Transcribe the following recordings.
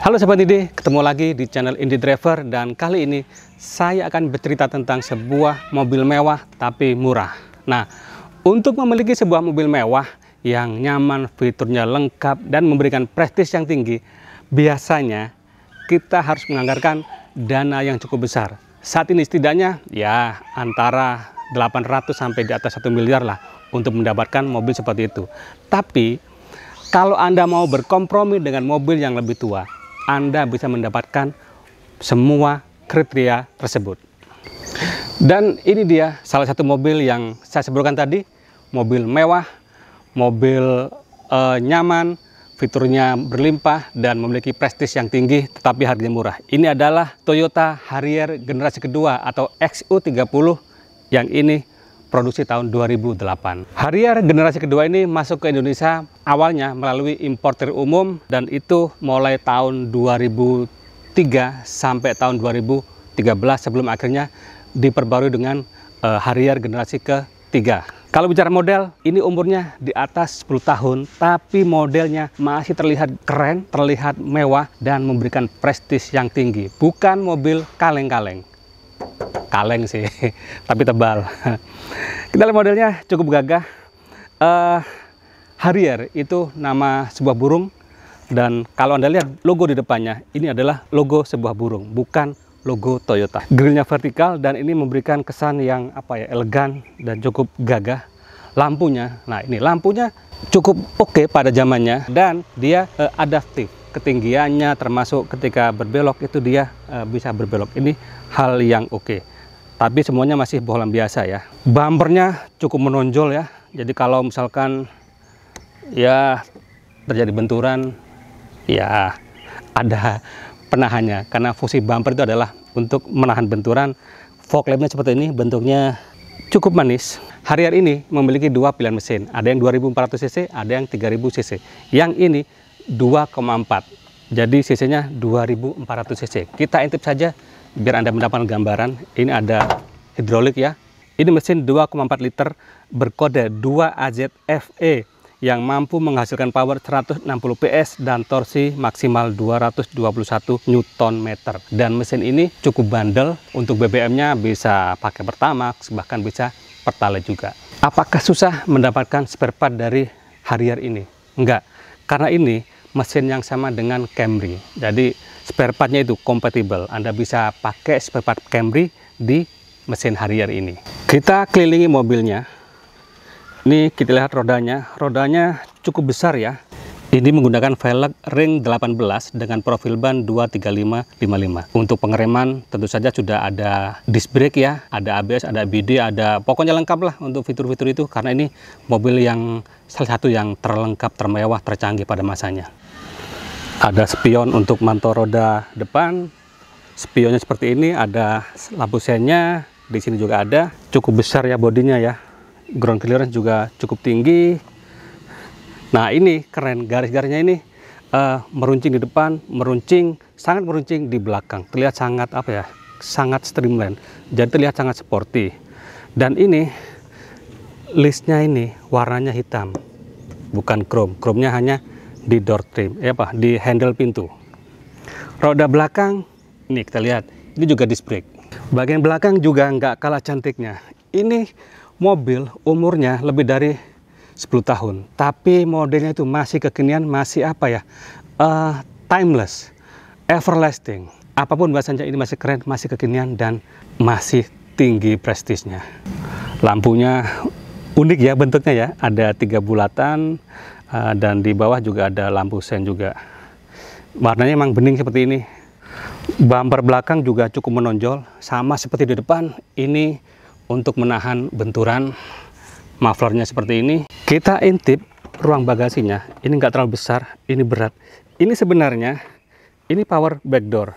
Halo Sobat Indie, ketemu lagi di channel Indie Driver dan kali ini saya akan bercerita tentang sebuah mobil mewah tapi murah. Nah, untuk memiliki sebuah mobil mewah yang nyaman, fiturnya lengkap dan memberikan prestis yang tinggi, biasanya kita harus menganggarkan dana yang cukup besar. Saat ini setidaknya ya antara 800 sampai di atas 1 miliar lah untuk mendapatkan mobil seperti itu. Tapi kalau Anda mau berkompromi dengan mobil yang lebih tua, Anda bisa mendapatkan semua kriteria tersebut. Dan ini dia salah satu mobil yang saya sebutkan tadi, mobil mewah, mobil nyaman, fiturnya berlimpah dan memiliki prestis yang tinggi tetapi harganya murah. Ini adalah Toyota Harrier generasi kedua atau XU30 yang ini produksi tahun 2008. Harrier generasi kedua ini masuk ke Indonesia awalnya melalui importer umum dan itu mulai tahun 2003 sampai tahun 2013 sebelum akhirnya diperbarui dengan Harrier generasi ketiga. Kalau bicara model, ini umurnya di atas 10 tahun, tapi modelnya masih terlihat keren, terlihat mewah, dan memberikan prestis yang tinggi. Bukan mobil kaleng-kaleng. Kaleng sih, tapi tebal. Kita lihat modelnya cukup gagah. Harrier itu nama sebuah burung, dan kalau Anda lihat logo di depannya, ini adalah logo sebuah burung, bukan logo Toyota. Grillnya vertikal dan ini memberikan kesan yang elegan dan cukup gagah. Lampunya, nah ini lampunya cukup oke pada zamannya dan dia adaptif. Ketinggiannya termasuk ketika berbelok itu dia bisa berbelok. Ini hal yang oke. Tapi semuanya masih bohlam biasa ya. Bumpernya cukup menonjol ya. Jadi kalau misalkan ya terjadi benturan, ya ada penahannya. Karena fungsi bumper itu adalah untuk menahan benturan. Fog lampnya seperti ini, bentuknya cukup manis. Harrier ini memiliki dua pilihan mesin. Ada yang 2400 cc, ada yang 3000 cc. Yang ini 2,4. Jadi cc-nya 2400 cc. Kita intip saja biar Anda mendapatkan gambaran. Ini ada hidrolik ya. Ini mesin 2,4 liter berkode 2AZFE yang mampu menghasilkan power 160 PS dan torsi maksimal 221 Nm. Dan mesin ini cukup bandel. Untuk BBM-nya bisa pakai Pertamax, bahkan bisa Pertalite juga. Apakah susah mendapatkan spare part dari Harrier ini? Enggak, karena ini mesin yang sama dengan Camry. Jadi spare partnya itu kompatibel. Anda bisa pakai spare part Camry di mesin Harrier ini. Kita kelilingi mobilnya. Ini kita lihat rodanya. Rodanya cukup besar ya. Ini menggunakan velg ring 18 dengan profil ban 235/55. Untuk pengereman tentu saja sudah ada disc brake ya, ada ABS, ada ABD, ada pokoknya lengkap lah untuk fitur-fitur itu karena ini mobil yang salah satu yang terlengkap, termewah, tercanggih pada masanya. Ada spion untuk mantau roda depan. Spionnya seperti ini, ada lampu sennya, di sini juga ada. Cukup besar ya bodinya ya. Ground clearance juga cukup tinggi. Nah ini keren, garis-garisnya ini meruncing di depan, sangat meruncing di belakang. Terlihat sangat sangat streamline. Jadi terlihat sangat sporty. Dan ini listnya ini warnanya hitam, bukan chrome. Chrome-nya hanya di door trim, di handle pintu. Roda belakang, ini kita lihat, ini juga disc brake. Bagian belakang juga nggak kalah cantiknya. Ini mobil umurnya lebih dari 10 tahun, tapi modelnya itu masih kekinian, masih timeless, everlasting. Apapun bahasanya ini masih keren, masih kekinian dan masih tinggi prestisnya. Lampunya unik ya bentuknya ya, ada 3 bulatan dan di bawah juga ada lampu sen juga. Warnanya emang bening seperti ini. Bumper belakang juga cukup menonjol, sama seperti di depan. Ini untuk menahan benturan. Mufflernya seperti ini. Kita intip ruang bagasinya. Ini nggak terlalu besar, ini berat. Ini sebenarnya ini power back door.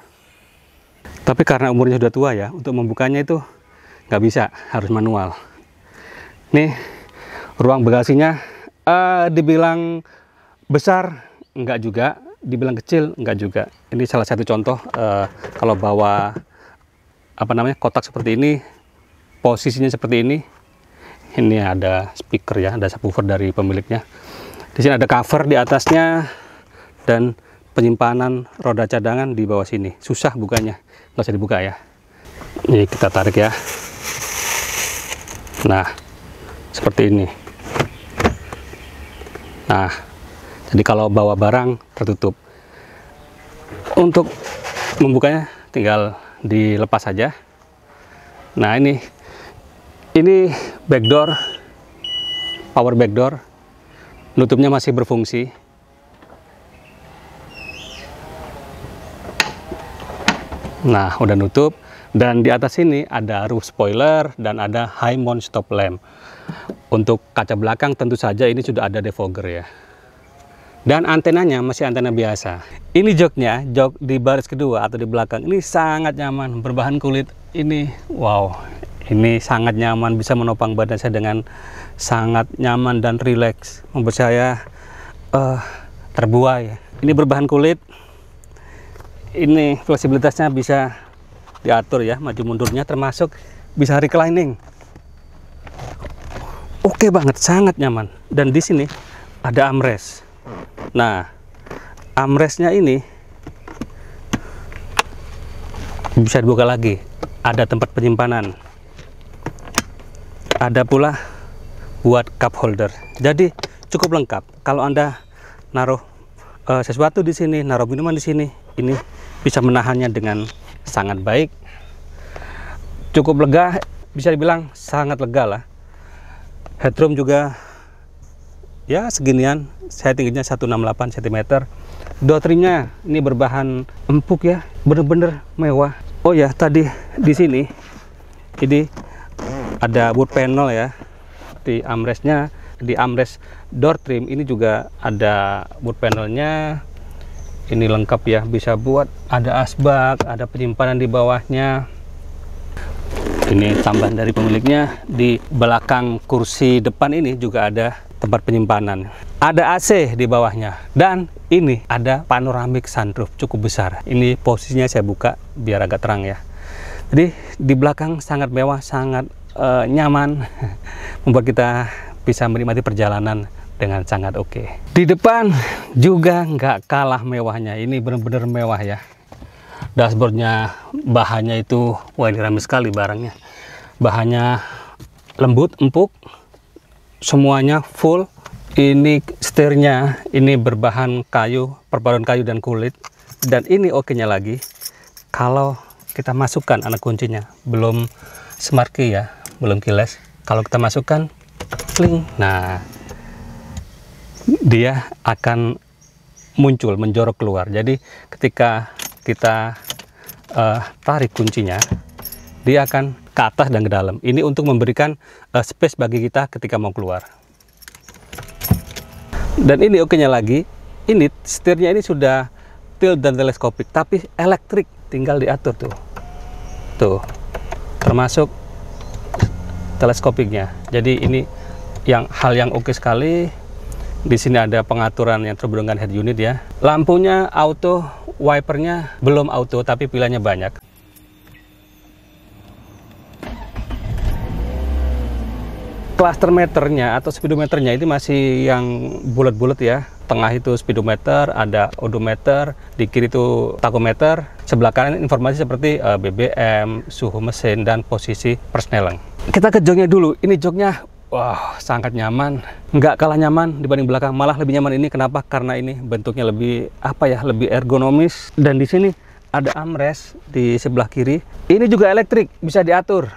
Tapi karena umurnya sudah tua ya, untuk membukanya itu nggak bisa, harus manual. Nih ruang bagasinya dibilang besar nggak juga, dibilang kecil nggak juga. Ini salah satu contoh kalau bawa kotak seperti ini, posisinya seperti ini. Ini ada speaker ya, ada subwoofer dari pemiliknya. Di sini ada cover di atasnya dan penyimpanan roda cadangan di bawah sini. Susah bukanya, nggak usah dibuka ya. Ini kita tarik ya. Nah, seperti ini. Nah, jadi kalau bawa barang tertutup. Untuk membukanya tinggal dilepas saja. Nah, ini backdoor, power backdoor. Nutupnya masih berfungsi. Nah, udah nutup, dan di atas ini ada roof spoiler dan ada high mount stop lamp. Untuk kaca belakang tentu saja ini sudah ada defogger ya. Dan antenanya masih antena biasa. Ini joknya, jok di baris kedua atau di belakang, ini sangat nyaman, berbahan kulit. Ini wow, ini sangat nyaman, bisa menopang badan saya dengan sangat nyaman dan rileks, membuat saya terbuai. Ini berbahan kulit. Ini fleksibilitasnya bisa diatur ya, maju mundurnya, termasuk bisa reclining. Oke banget, sangat nyaman. Dan di sini ada armrest. Nah, armrestnya ini bisa dibuka lagi. Ada tempat penyimpanan. Ada pula buat cup holder. Jadi cukup lengkap. Kalau Anda naruh sesuatu di sini, naruh minuman di sini, ini bisa menahannya dengan sangat baik. Cukup lega, bisa dibilang sangat lega lah. Headroom juga ya seginian, saya tingginya 168 cm. Door trimnya ini berbahan empuk ya, bener-bener mewah. Oh ya, tadi di sini ini ada wood panel ya di armrestnya. Di armrest door trim ini juga ada wood panelnya. Ini lengkap ya, bisa buat ada asbak, ada penyimpanan di bawahnya. Ini tambahan dari pemiliknya. Di belakang kursi depan ini juga ada tempat penyimpanan. Ada AC di bawahnya, dan ini ada panoramic sunroof cukup besar. Ini posisinya saya buka biar agak terang ya. Jadi di belakang sangat mewah, sangat nyaman, membuat kita bisa menikmati perjalanan dengan sangat oke. Di depan juga nggak kalah mewahnya. Ini benar-benar mewah ya. Dashboardnya, bahannya itu, wah ini ramai sekali barangnya. Bahannya lembut, empuk, semuanya full. Ini setirnya, ini berbahan kayu, perpaduan kayu dan kulit. Dan ini oke-nya lagi, kalau kita masukkan anak kuncinya, belum smart key ya, belum keyless. Kalau kita masukkan, kling, nah dia akan muncul, menjorok keluar. Jadi ketika kita tarik kuncinya, dia akan ke atas dan ke dalam. Ini untuk memberikan space bagi kita ketika mau keluar. Dan ini oke-nya lagi, ini setirnya ini sudah tilt dan teleskopik, tapi elektrik, tinggal diatur tuh. Tuh, termasuk teleskopiknya. Jadi ini hal yang oke sekali. Di sini ada pengaturan yang terhubung dengan head unit ya. Lampunya auto, wipernya belum auto, tapi pilihannya banyak. Cluster meternya atau speedometernya itu masih yang bulat-bulat ya. Tengah itu speedometer, ada odometer, di kiri itu tachometer, sebelah kanan informasi seperti BBM, suhu mesin, dan posisi persneling. Kita ke joknya dulu. Ini joknya wah, sangat nyaman, nggak kalah nyaman dibanding belakang, malah lebih nyaman ini. Kenapa? Karena ini bentuknya lebih lebih ergonomis. Dan di sini ada armrest di sebelah kiri. Ini juga elektrik, bisa diatur.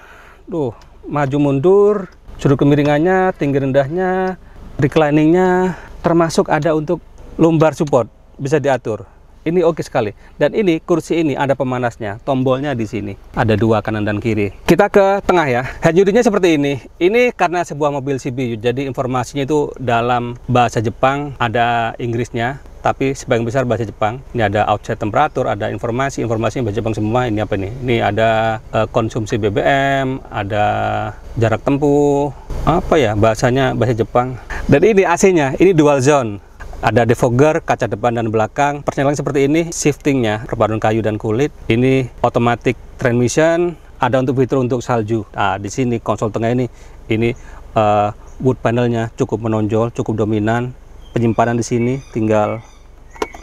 Tuh, maju mundur, sudut kemiringannya, tinggi rendahnya, recliningnya, termasuk ada untuk lumbar support, bisa diatur. Ini oke sekali. Dan ini kursi ini ada pemanasnya, tombolnya di sini. Ada dua, kanan dan kiri. Kita ke tengah ya. Head unitnya seperti ini. Ini karena sebuah mobil CBU, jadi informasinya itu dalam bahasa Jepang, ada Inggrisnya, tapi sebagian besar bahasa Jepang. Ini ada outside temperatur, ada informasi bahasa Jepang semua. Ini apa nih? Ini ada konsumsi BBM, ada jarak tempuh, apa ya bahasanya, bahasa Jepang. Dan ini AC-nya, ini dual zone. Ada defogger, kaca depan dan belakang. Persneling seperti ini, shiftingnya perpaduan kayu dan kulit. Ini automatic transmission, ada untuk fitur untuk salju. Nah, di sini konsol tengah ini wood panelnya cukup menonjol, cukup dominan. Penyimpanan di sini tinggal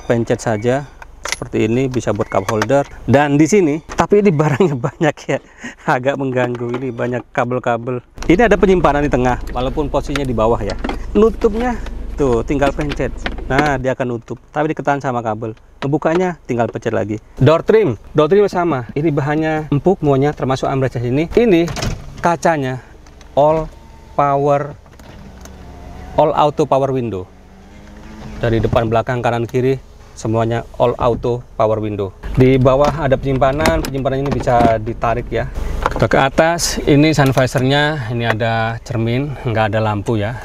pencet saja seperti ini, bisa buat cup holder. Dan di sini, tapi ini barangnya banyak ya, agak mengganggu. Ini banyak kabel-kabel. Ini ada penyimpanan di tengah, walaupun posisinya di bawah ya. Nutupnya tuh tinggal pencet. Nah, dia akan nutup, tapi diketahan sama kabel. Ngebukanya tinggal pencet lagi. Door trim sama. Ini bahannya empuk semuanya, termasuk armrest ini. Ini kacanya all auto power window. Dari depan, belakang, kanan, kiri, semuanya all auto power window. Di bawah ada penyimpanan ini bisa ditarik ya. Kita ke atas, ini sun visornya, ini ada cermin, nggak ada lampu ya.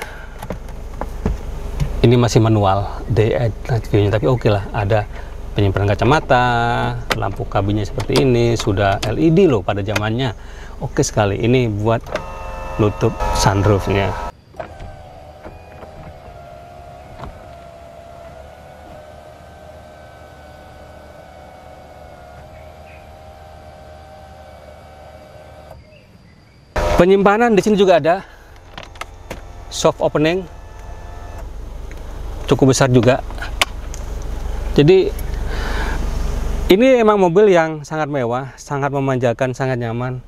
Ini masih manual, tapi oke lah, ada penyimpanan kacamata, lampu kabinnya seperti ini, sudah LED loh pada zamannya. Oke sekali, ini buat nutup sunroofnya. Penyimpanan di sini juga ada soft opening, cukup besar juga. Jadi ini emang mobil yang sangat mewah, sangat memanjakan, sangat nyaman.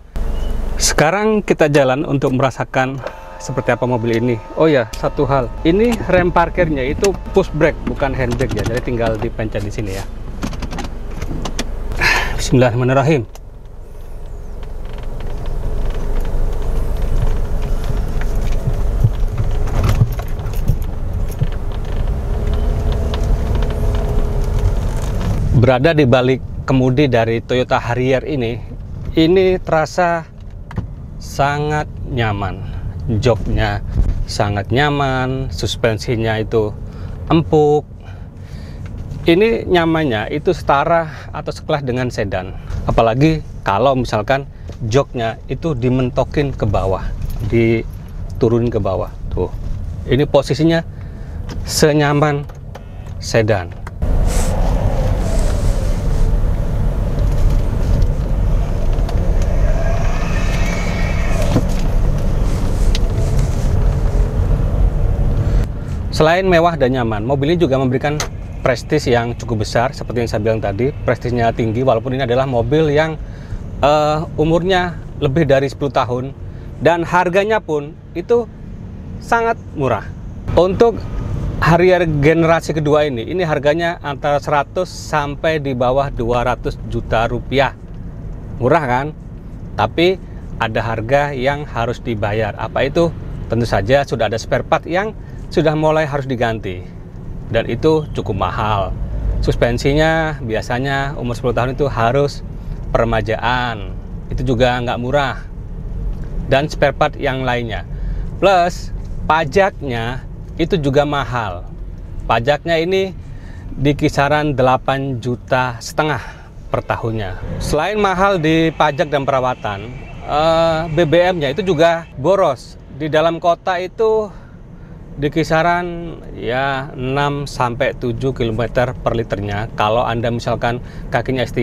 Sekarang kita jalan untuk merasakan seperti apa mobil ini. Oh ya, satu hal, ini rem parkirnya itu push brake, bukan handbrake ya. Jadi tinggal dipencet di sini ya. Bismillahirrahmanirrahim. Berada di balik kemudi dari Toyota Harrier ini terasa sangat nyaman. Joknya sangat nyaman, suspensinya itu empuk. Ini nyamannya itu setara atau sekelas dengan sedan. Apalagi kalau misalkan joknya itu dimentokin ke bawah, diturunin ke bawah. Tuh, ini posisinya senyaman sedan. Selain mewah dan nyaman, mobil ini juga memberikan prestis yang cukup besar. Seperti yang saya bilang tadi, prestisnya tinggi, walaupun ini adalah mobil yang umurnya lebih dari 10 tahun. Dan harganya pun itu sangat murah. Untuk Harrier generasi kedua ini harganya antara 100 sampai di bawah 200 juta rupiah. Murah kan? Tapi ada harga yang harus dibayar. Apa itu? Tentu saja sudah ada spare part yang sudah mulai harus diganti, dan itu cukup mahal. Suspensinya biasanya umur 10 tahun itu harus peremajaan, itu juga nggak murah, dan spare part yang lainnya. Plus pajaknya itu juga mahal. Pajaknya ini di kisaran 8,5 juta per tahunnya. Selain mahal di pajak dan perawatan, BBM-nya itu juga boros. Di dalam kota itu di kisaran ya 6 sampai 7 km per liternya. Kalau Anda misalkan kakinya S3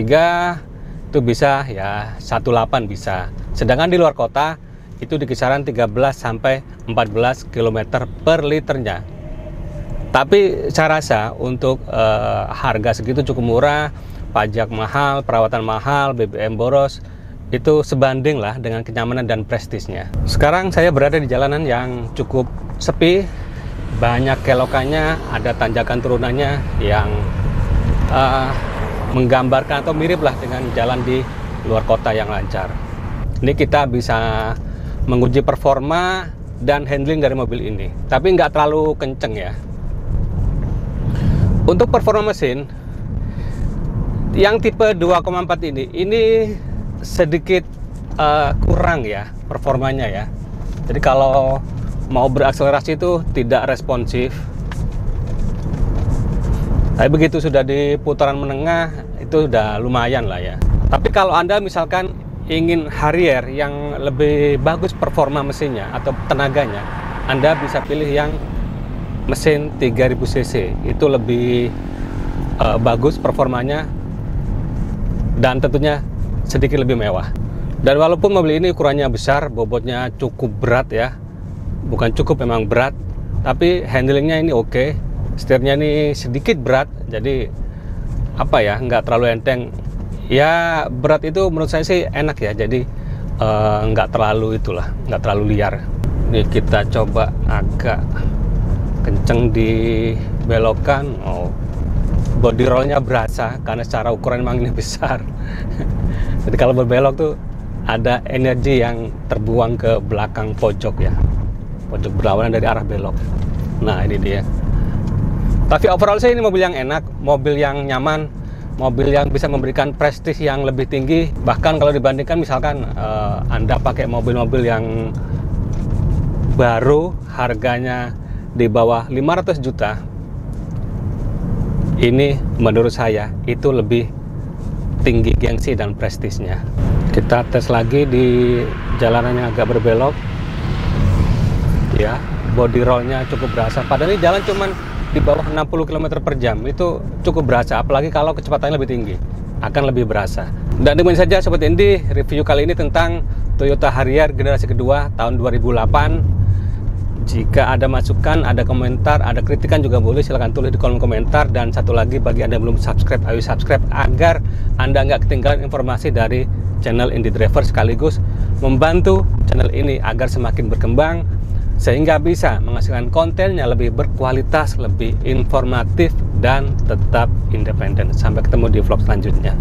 itu bisa ya 18 bisa. Sedangkan di luar kota itu di kisaran 13 sampai 14 km per liternya. Tapi saya rasa untuk harga segitu cukup murah, pajak mahal, perawatan mahal, BBM boros, itu sebanding lah dengan kenyamanan dan prestisnya. Sekarang saya berada di jalanan yang cukup sepi, banyak kelokannya, ada tanjakan turunannya yang menggambarkan atau mirip lah dengan jalan di luar kota yang lancar. Ini kita bisa menguji performa dan handling dari mobil ini, tapi nggak terlalu kenceng ya. Untuk performa mesin yang tipe 2,4 ini sedikit kurang ya performanya ya. Jadi kalau mau berakselerasi itu tidak responsif. Tapi begitu sudah di putaran menengah itu udah lumayan lah ya. Tapi kalau Anda misalkan ingin Harrier yang lebih bagus performa mesinnya atau tenaganya, Anda bisa pilih yang mesin 3000 cc. Itu lebih bagus performanya dan tentunya sedikit lebih mewah. Dan walaupun mobil ini ukurannya besar, bobotnya cukup berat ya, bukan cukup, memang berat, tapi handlingnya ini oke. Setirnya ini sedikit berat, jadi apa ya, nggak terlalu enteng. Ya berat itu menurut saya sih enak ya, jadi nggak terlalu itulah, nggak terlalu liar. Ini kita coba agak kenceng di belokan. Oh, body rollnya berasa karena secara ukuran memang ini besar. Jadi kalau berbelok tuh ada energi yang terbuang ke belakang pojok ya, pojok berlawanan dari arah belok. Nah ini dia. Tapi overall sih ini mobil yang enak, mobil yang nyaman, mobil yang bisa memberikan prestis yang lebih tinggi. Bahkan kalau dibandingkan misalkan Anda pakai mobil-mobil yang baru harganya di bawah 500 juta, ini menurut saya itu lebih tinggi gengsi dan prestisnya. Kita tes lagi di jalanan yang agak berbelok ya, body rollnya cukup berasa, padahal ini jalan cuman di bawah 60 km per jam, itu cukup berasa, apalagi kalau kecepatannya lebih tinggi akan lebih berasa. Dan demikian saja Sobat Indi, review kali ini tentang Toyota Harrier generasi kedua tahun 2008. Jika ada masukan, ada komentar, ada kritikan juga boleh, silahkan tulis di kolom komentar. Dan satu lagi, bagi Anda yang belum subscribe, ayo subscribe agar Anda nggak ketinggalan informasi dari channel Indie Driver, sekaligus membantu channel ini agar semakin berkembang, sehingga bisa menghasilkan konten yang lebih berkualitas, lebih informatif, dan tetap independen. Sampai ketemu di vlog selanjutnya.